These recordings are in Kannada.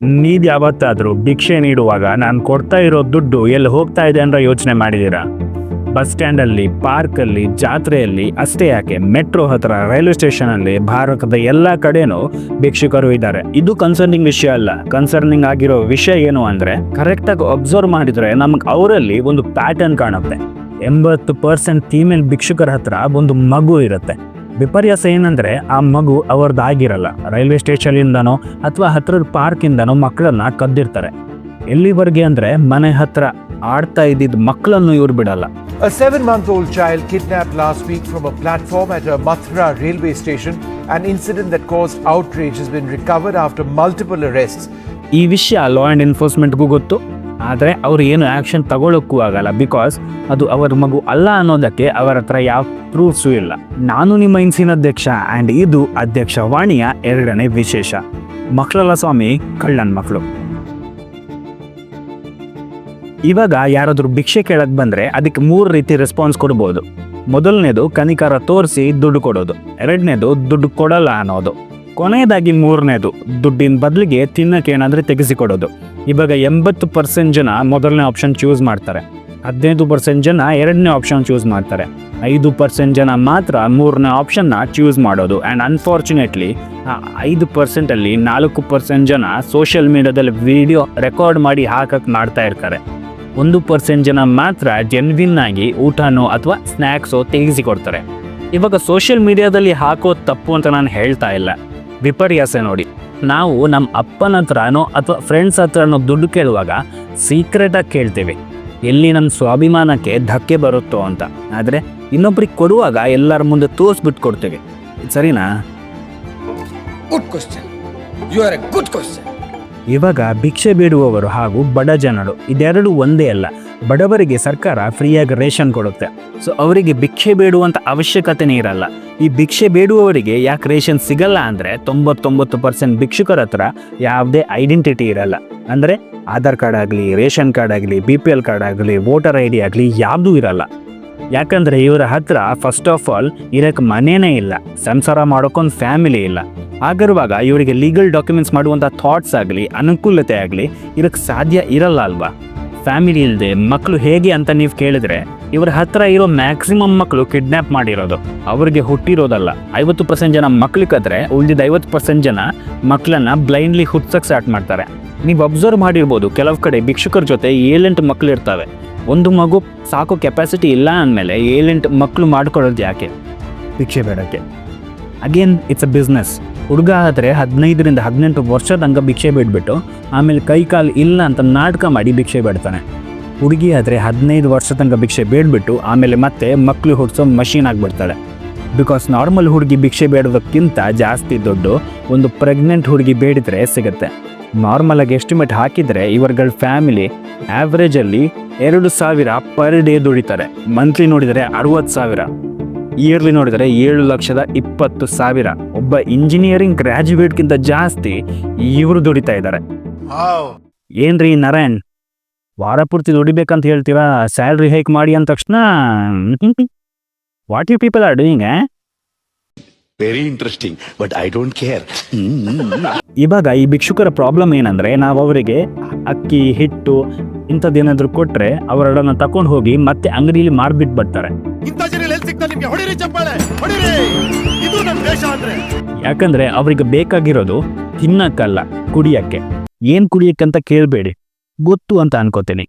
ನೀವ್ ಯಾವತ್ತಾದ್ರೂ ಭಿಕ್ಷೆ ನೀಡುವಾಗ ನಾನು ಕೊಡ್ತಾ ಇರೋ ದುಡ್ಡು ಎಲ್ಲಿ ಹೋಗ್ತಾ ಇದೆ ಅಂತ ಯೋಚನೆ ಮಾಡಿದೀರಾ? ಬಸ್ ಸ್ಟ್ಯಾಂಡಲ್ಲಿ, ಪಾರ್ಕಲ್ಲಿ, ಜಾತ್ರೆಯಲ್ಲಿ ಅಷ್ಟೇ ಯಾಕೆ, ಮೆಟ್ರೋ ಹತ್ರ, ರೈಲ್ವೆ ಸ್ಟೇಷನಲ್ಲಿ, ಭಾರತದ ಎಲ್ಲ ಕಡೆನೂ ಭಿಕ್ಷುಕರು ಇದ್ದಾರೆ. ಇದು ಕನ್ಸರ್ನಿಂಗ್ ವಿಷಯ ಅಲ್ಲ. ಕನ್ಸರ್ನಿಂಗ್ ಆಗಿರೋ ವಿಷಯ ಏನು ಅಂದರೆ, ಕರೆಕ್ಟಾಗಿ ಅಬ್ಸರ್ವ್ ಮಾಡಿದರೆ ನಮ್ಗೆ ಅವರಲ್ಲಿ ಒಂದು ಪ್ಯಾಟರ್ನ್ ಕಾಣುತ್ತೆ. 80% ಫೀಮೇಲ್ ಭಿಕ್ಷುಕರ ಹತ್ರ ಒಂದು ಮಗು ಇರುತ್ತೆ. ವಿಪರ್ಯಾಸ ಏನಂದರೆ ಆ ಮಗು ಅವ್ರದ್ದಾಗಿರಲ್ಲ. ರೈಲ್ವೆ ಸ್ಟೇಷನಿಂದನೋ ಅಥವಾ ಹತ್ರದ ಪಾರ್ಕಿಂದನೋ ಮಕ್ಕಳನ್ನ ಕದ್ದಿರ್ತಾರೆ. ಎಲ್ಲಿವರೆಗೆ ಅಂದರೆ ಮನೆ ಹತ್ರ ಆಡ್ತಾ ಇದ್ದಿದ್ದ ಮಕ್ಕಳನ್ನು ಇವ್ರು ಬಿಡಲ್ಲ. A 7-month-old child kidnapped last week from a platform at a Mathura railway station. An incident that caused outrage has been recovered after multiple arrests. ಈ ವಿಷಯ ಲಾ ಆ್ಯಂಡ್ ಎನ್ಫೋರ್ಸ್ಮೆಂಟ್ಗೂ ಗೊತ್ತು, ಆದರೆ ಅವರು ಏನು ಆ್ಯಕ್ಷನ್ ತಗೊಳ್ಳೋಕ್ಕೂ ಆಗಲ್ಲ. ಬಿಕಾಸ್ ಅದು ಅವರ ಮಗು ಅಲ್ಲ ಅನ್ನೋದಕ್ಕೆ ಅವರ ಹತ್ರ ಯಾವ ಪ್ರೂಫ್ಸು ಇಲ್ಲ. ನಾನು ನಿಮ್ಮ ಇನ್ಸಿನ ಅಧ್ಯಕ್ಷ ಆ್ಯಂಡ್ ಇದು ಅಧ್ಯಕ್ಷ ವಾಣಿಯ 2ನೇ ವಿಶೇಷ. ಮಕ್ಕಳಲ್ಲ ಸ್ವಾಮಿ, ಕಳ್ಳನ ಮಕ್ಕಳು. ಇವಾಗ ಯಾರಾದರೂ ಭಿಕ್ಷೆ ಕೇಳಕ್ಕೆ ಬಂದರೆ ಅದಕ್ಕೆ 3 ರೀತಿ ರೆಸ್ಪಾನ್ಸ್ ಕೊಡ್ಬೋದು. ಮೊದಲನೇದು ಕನಿಕರ ತೋರಿಸಿ ದುಡ್ಡು ಕೊಡೋದು, 2ನೇದು ದುಡ್ಡು ಕೊಡಲ್ಲ ಅನ್ನೋದು, ಕೊನೆಯದಾಗಿ 3ನೇದು ದುಡ್ಡಿನ ಬದಲಿಗೆ ತಿನ್ನಕ್ಕೆ ಏನಾದರೂ ತೆಗೆಸಿಕೊಡೋದು. ಇವಾಗ 80% ಜನ ಮೊದಲನೇ ಆಪ್ಷನ್ ಚೂಸ್ ಮಾಡ್ತಾರೆ, 15% ಜನ 2ನೇ ಆಪ್ಷನ್ ಚೂಸ್ ಮಾಡ್ತಾರೆ, 5% ಜನ ಮಾತ್ರ 3ನೇ ಆಪ್ಷನ್ನ ಚೂಸ್ ಮಾಡೋದು. ಆ್ಯಂಡ್ ಅನ್ಫಾರ್ಚುನೇಟ್ಲಿ 5%ಅಲ್ಲಿ 4% ಜನ ಸೋಷಿಯಲ್ ಮೀಡಿಯಾದಲ್ಲಿ ವಿಡಿಯೋ ರೆಕಾರ್ಡ್ ಮಾಡಿ ಹಾಕಕ್ಕೆ ಮಾಡ್ತಾ ಇರ್ತಾರೆ. 1% ಜನ ಮಾತ್ರ ಜೆನ್ವಿನ್ ಆಗಿ ಊಟನೋ ಅಥವಾ ಸ್ನ್ಯಾಕ್ಸೋ ತೆಗೆಸಿಕೊಡ್ತಾರೆ. ಇವಾಗ ಸೋಷಿಯಲ್ ಮೀಡಿಯಾದಲ್ಲಿ ಹಾಕೋದು ತಪ್ಪು ಅಂತ ನಾನು ಹೇಳ್ತಾ ಇಲ್ಲ. ವಿಪರ್ಯಾಸ ನೋಡಿ, ನಾವು ನಮ್ಮ ಅಪ್ಪನ ಹತ್ರನೋ ಅಥವಾ ಫ್ರೆಂಡ್ಸ್ ಹತ್ರನೋ ದುಡ್ಡು ಕೇಳುವಾಗ ಸೀಕ್ರೆಟಾಗಿ ಕೇಳ್ತೀವಿ, ಎಲ್ಲಿ ನಮ್ಮ ಸ್ವಾಭಿಮಾನಕ್ಕೆ ಧಕ್ಕೆ ಬರುತ್ತೋ ಅಂತ. ಆದರೆ ಇನ್ನೊಬ್ರಿಗೆ ಕೊಡುವಾಗ ಎಲ್ಲರ ಮುಂದೆ ತೋರಿಸ್ಬಿಟ್ಟು ಕೊಡ್ತೀವಿ. ಸರಿನಾ? Good question. You are a good question. ಇವಾಗ ಭಿಕ್ಷೆ ಬೇಡುವವರು ಹಾಗೂ ಬಡ ಜನರು ಇದೆರಡು ಒಂದೇ ಅಲ್ಲ. ಬಡವರಿಗೆ ಸರ್ಕಾರ ಫ್ರೀಯಾಗಿ ರೇಷನ್ ಕೊಡುತ್ತೆ. ಸೊ ಅವರಿಗೆ ಭಿಕ್ಷೆ ಬೇಡುವಂಥ ಅವಶ್ಯಕತೆನೇ ಇರಲ್ಲ. ಈ ಭಿಕ್ಷೆ ಬೇಡುವವರಿಗೆ ಯಾಕೆ ರೇಷನ್ ಸಿಗಲ್ಲ ಅಂದರೆ 99% ಭಿಕ್ಷುಕರ ಹತ್ರ ಯಾವುದೇ ಐಡೆಂಟಿಟಿ ಇರಲ್ಲ. ಅಂದರೆ ಆಧಾರ್ ಕಾರ್ಡ್ ಆಗಲಿ, ರೇಷನ್ ಕಾರ್ಡ್ ಆಗಲಿ, BPL ಕಾರ್ಡ್ ಆಗಲಿ, ವೋಟರ್ ID ಆಗಲಿ ಯಾವುದೂ ಇರಲ್ಲ. ಯಾಕಂದರೆ ಇವರ ಹತ್ರ ಫಸ್ಟ್ ಆಫ್ ಆಲ್ ಇರೋಕ್ಕೆ ಮನೇನೇ ಇಲ್ಲ, ಸಂಸಾರ ಮಾಡೋಕ್ಕೊಂದು ಫ್ಯಾಮಿಲಿ ಇಲ್ಲ. ಆಗಿರುವಾಗ ಇವರಿಗೆ ಲೀಗಲ್ ಡಾಕ್ಯುಮೆಂಟ್ಸ್ ಮಾಡುವಂಥ ಥಾಟ್ಸ್ ಆಗಲಿ, ಅನುಕೂಲತೆ ಆಗಲಿ ಇರೋಕ್ಕೆ ಸಾಧ್ಯ ಇರಲ್ಲ ಅಲ್ವಾ? ಫ್ಯಾಮಿಲಿ ಇಲ್ಲದೆ ಮಕ್ಕಳು ಹೇಗೆ ಅಂತ ನೀವು ಕೇಳಿದ್ರೆ, ಇವರ ಹತ್ರ ಇರೋ ಮ್ಯಾಕ್ಸಿಮಮ್ ಮಕ್ಕಳು ಕಿಡ್ನ್ಯಾಪ್ ಮಾಡಿರೋದು, ಅವ್ರಿಗೆ ಹುಟ್ಟಿರೋದಲ್ಲ. 50% ಜನ ಮಕ್ಕಳಿಗಾದ್ರೆ ಉಳಿದಿದ್ದ 50% ಜನ ಮಕ್ಕಳನ್ನ ಬ್ಲೈಂಡ್ಲಿ ಹುಟ್ಸಕ್ಕೆ ಸ್ಟಾರ್ಟ್ ಮಾಡ್ತಾರೆ. ನೀವು ಅಬ್ಸರ್ವ್ ಮಾಡಿರ್ಬೋದು, ಕೆಲವು ಕಡೆ ಭಿಕ್ಷುಕರ ಜೊತೆ 7-8 ಮಕ್ಕಳು ಇರ್ತವೆ. ಒಂದು ಮಗು ಸಾಕೋ ಕೆಪಾಸಿಟಿ ಇಲ್ಲ ಅಂದಮೇಲೆ 7-8 ಮಕ್ಕಳು ಮಾಡ್ಕೊಳ್ಳೋದು ಯಾಕೆ? ಭಿಕ್ಷೆ ಬೇಡಕ್ಕೆ. Again it's a business. ಹುಡುಗ ಆದರೆ 15ರಿಂದ 18 ವರ್ಷ ತನಕ ಭಿಕ್ಷೆ ಬೇಡ್ಬಿಟ್ಟು ಆಮೇಲೆ ಕೈ ಕಾಲು ಇಲ್ಲ ಅಂತ ನಾಟಕ ಮಾಡಿ ಭಿಕ್ಷೆ ಬೇಡ್ತಾನೆ. ಹುಡುಗಿ ಆದರೆ 15 ವರ್ಷ ತನಕ ಭಿಕ್ಷೆ ಬೇಡ್ಬಿಟ್ಟು ಆಮೇಲೆ ಮತ್ತೆ ಮಕ್ಕಳು ಹುಡ್ಸೋ ಮಷೀನ್ ಆಗಿಬಿಡ್ತಾಳೆ. ಬಿಕಾಸ್ ನಾರ್ಮಲ್ ಹುಡುಗಿ ಭಿಕ್ಷೆ ಬೇಡೋದಕ್ಕಿಂತ ಜಾಸ್ತಿ ದುಡ್ಡು ಒಂದು ಪ್ರೆಗ್ನೆಂಟ್ ಹುಡುಗಿ ಬೇಡಿದರೆ ಸಿಗುತ್ತೆ. ನಾರ್ಮಲಾಗಿ ಎಸ್ಟಿಮೇಟ್ ಹಾಕಿದರೆ ಇವರುಗಳ ಫ್ಯಾಮಿಲಿ ಆ್ಯಾವ್ರೇಜಲ್ಲಿ 2,000 ಪರ್ ಡೇ ದುಡಿತಾರೆ. ಮಂತ್ಲಿ ನೋಡಿದರೆ 60,000, ಇಯರ್ಲಿ ನೋಡಿದರೆ 7,20,000. ಒಬ್ಬ ಇಂಜಿನಿಯರಿಂಗ್ ಗ್ರ್ಯಾಜುಯೇಟ್ಗಿಂತ ಜಾಸ್ತಿ ಇವರು ದುಡಿತಾ ಇದ್ದಾರೆ. ಏನ್ರಿ ನಾರಾಯಣ್, ವಾರ ಪೂರ್ತಿ ದುಡಿಬೇಕಂತ ಹೇಳ್ತೀರಾ, ಸ್ಯಾಲ್ರಿ ಹೈಕ್ ಮಾಡಿ ಅಂದ ತಕ್ಷಣ what you people are doing? Very interesting, but I don't care. ಇವಾಗ ಈ ಭಿಕ್ಷುಕರ ಪ್ರಾಬ್ಲಮ್ ಏನಂದ್ರೆ, ನಾವು ಅವರಿಗೆ ಅಕ್ಕಿ, ಹಿಟ್ಟು ಇಂಥದ್ದೇನಾದ್ರೂ ಕೊಟ್ರೆ ಅವರನ್ನ ತಕೊಂಡು ಹೋಗಿ ಮತ್ತೆ ಅಂಗಡಿಯಲ್ಲಿ ಮಾರ್ಬಿಟ್ಟು ಬರ್ತಾರೆ. ಯಾಕಂದ್ರೆ ಅವ್ರಿಗೆ ಬೇಕಾಗಿರೋದು ತಿನ್ನಕ್ಕಲ್ಲ, ಕುಡಿಯಕ್ಕೆ. ಏನ್ ಕುಡಿಯಕ್ಕಂತ ಕೇಳಬೇಡಿ, ಗೊತ್ತು ಅಂತ ಅನ್ಕೋತೀನಿ.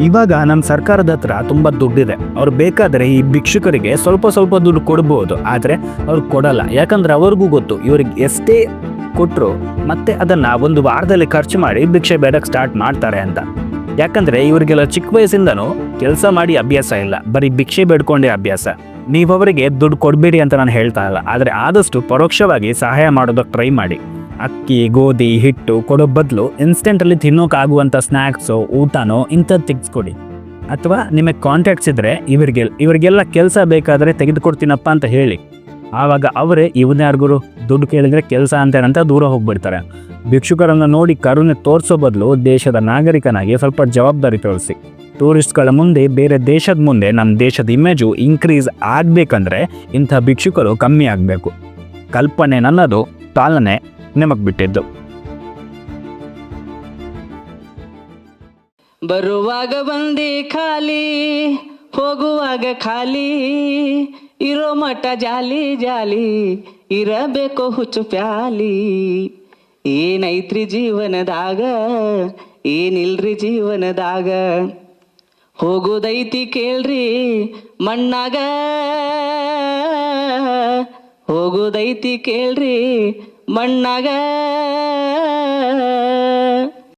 ಇವಾಗ ನಮ್ಮ ಸರ್ಕಾರದ ಹತ್ರ ತುಂಬಾ ದುಡ್ಡಿದೆ. ಅವ್ರು ಬೇಕಾದ್ರೆ ಈ ಭಿಕ್ಷುಕರಿಗೆ ಸ್ವಲ್ಪ ಸ್ವಲ್ಪ ದುಡ್ಡು ಕೊಡ್ಬೋದು, ಆದ್ರೆ ಅವ್ರು ಕೊಡಲ್ಲ. ಯಾಕಂದ್ರೆ ಅವ್ರಿಗೂ ಗೊತ್ತು ಇವ್ರಿಗೆ ಎಷ್ಟೇ ಕೊಟ್ಟರು ಮತ್ತೆ ಅದನ್ನ ಒಂದು ವಾರದಲ್ಲಿ ಖರ್ಚು ಮಾಡಿ ಭಿಕ್ಷೆ ಬೇಡಕ್ಕೆ ಸ್ಟಾರ್ಟ್ ಮಾಡ್ತಾರೆ ಅಂತ. ಯಾಕಂದ್ರೆ ಇವರಿಗೆಲ್ಲ ಚಿಕ್ಕ ವಯಸ್ಸಿಂದನೂ ಕೆಲಸ ಮಾಡಿ ಅಭ್ಯಾಸ ಇಲ್ಲ, ಬರೀ ಭಿಕ್ಷೆ ಬೇಡ್ಕೊಂಡೇ ಅಭ್ಯಾಸ. ನೀವು ಅವರಿಗೆ ದುಡ್ಡು ಕೊಡಬೇಡಿ ಅಂತ ನಾನು ಹೇಳ್ತಾ ಇಲ್ಲ, ಆದರೆ ಆದಷ್ಟು ಪರೋಕ್ಷವಾಗಿ ಸಹಾಯ ಮಾಡೋದಕ್ಕೆ ಟ್ರೈ ಮಾಡಿ. ಅಕ್ಕಿ, ಗೋಧಿ, ಹಿಟ್ಟು ಕೊಡೋ ಬದಲು ಇನ್ಸ್ಟೆಂಟಲ್ಲಿ ತಿನ್ನೋಕ್ಕಾಗುವಂಥ ಸ್ನ್ಯಾಕ್ಸು, ಊಟನೋ ಇಂಥದ್ದು ತೆಗೆಸ್ಕೊಡಿ. ಅಥವಾ ನಿಮಗೆ ಕಾಂಟ್ಯಾಕ್ಟ್ಸ್ ಇದ್ದರೆ ಇವರಿಗೆಲ್ಲ ಕೆಲಸ ಬೇಕಾದರೆ ತೆಗೆದುಕೊಡ್ತೀನಪ್ಪ ಅಂತ ಹೇಳಿ. ಆವಾಗ ಅವರೇ ಇವನ್ಯಾರಿಗೂ ದುಡ್ಡು ಕೇಳಿದರೆ ಕೆಲಸ ಅಂತೇನಂತ ದೂರ ಹೋಗ್ಬಿಡ್ತಾರೆ. ಭಿಕ್ಷುಕರನ್ನು ನೋಡಿ ಕರುಣೆ ತೋರಿಸೋ ಬದಲು ದೇಶದ ನಾಗರಿಕನಾಗಿ ಸ್ವಲ್ಪ ಜವಾಬ್ದಾರಿ ತೋರಿಸಿ. ಟೂರಿಸ್ಟ್ಗಳ ಮುಂದೆ, ಬೇರೆ ದೇಶದ ಮುಂದೆ ನಮ್ಮ ದೇಶದ ಇಮೇಜು ಇನ್ಕ್ರೀಸ್ ಆಗಬೇಕಂದ್ರೆ ಇಂಥ ಭಿಕ್ಷುಕರು ಕಮ್ಮಿ ಆಗಬೇಕು. ಕಲ್ಪನೆ ನನ್ನದು, ಪಾಲನೆ ನಿಮಗೆ ಬಿಟ್ಟಿದ್ದು. ಬರುವಾಗ ಬಂದೆ ಖಾಲಿ, ಹೋಗುವಾಗ ಖಾಲಿ, ಇರೋ ಮಠ ಜಾಲಿ ಜಾಲಿ, ಇರಬೇಕು ಹುಚ್ಚು ಪ್ಯಾಲಿ. ಏನೈತ್ರಿ ಜೀವನದಾಗ, ಏನಿಲ್ರಿ ಜೀವನದಾಗ, ಹೋಗುದೈತಿ ಕೇಳ್ರಿ ಮಣ್ಣಾಗ, ಹೋಗುದೈತಿ ಕೇಳ್ರಿ ಮಣ್ಣಾಗ.